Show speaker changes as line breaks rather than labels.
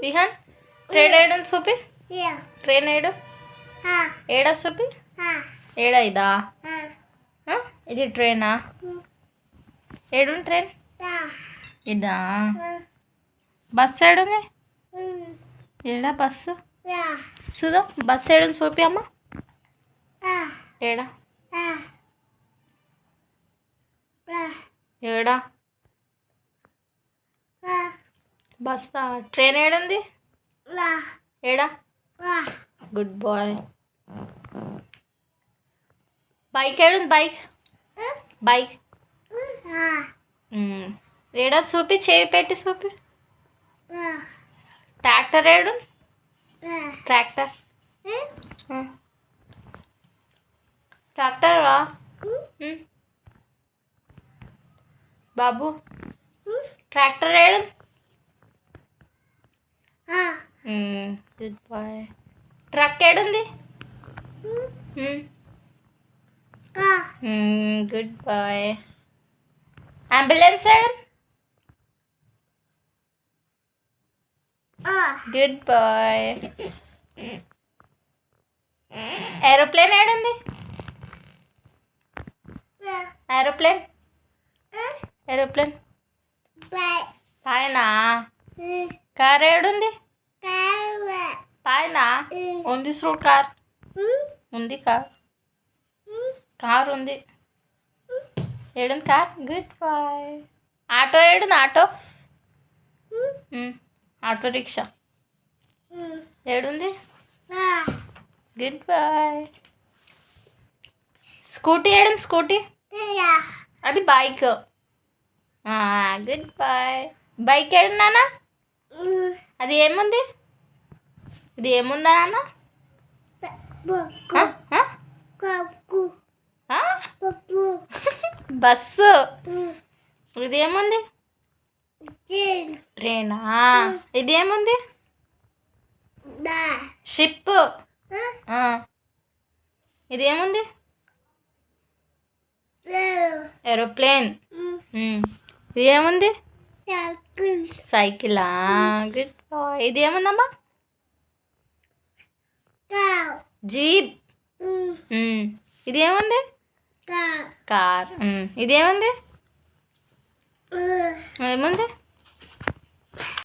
Vihaan train వేయడం చూపి. Train వేయడం ఏడా చూపి. ఏడా ఇదా? ఇది ట్రైనా? ఏడు ట్రైన్ ఇదా? బస్సు ఏడుంది? ఏడా బస్సు? చూదా బస్సు ఏడు చూపి అమ్మ. ఏడా ఏడా బస్సా? ట్రైన్ ఏడుంది? ఏడా? Good boy. బైక్ ఏడుంది? బైక్ బైక్ ఏడా చూపి. చేయి పెట్టి చూపి. ట్రాక్టర్ ఏడు? ట్రాక్టర్ ట్రాక్టర్ రా బాబు. ట్రాక్టర్ ఏడు? Good boy. ట్రక్ ఏడుంది? Good boy. అంబులెన్స్ ఏడు? Good boy. ఏరోప్లేన్ ఏడుంది? ఏరోప్లేన్ ఏరోప్లేన్ పైన. కార్ ఏడుంది? పైన ఉంది చూడు. కార్ ఉంది. కార్ ఉంది. ఏడుంది కార్? Good boy. ఆటో ఏడుంది? ఆటో ఆటో రిక్షా ఏడుంది? Good boy. స్కూటీ ఏడుంది? స్కూటీ అది బైక్. Good boy. బైక్ ఏడు నాన్న? అది ఏముంది? ఇది ఏముందా నాన్న? బస్సు. ఇది ఏముంది? ట్రైనా? ఇది ఏముంది? షిప్. ఇది ఏముంది? ఏరోప్లేన్. ఇది ఏముంది? సైకిలా? Good boy. ఇది ఏముందమ్మా? జీప్. ఇది ఏముంది? కార్. ఇది ఏముంది? ఏముంది?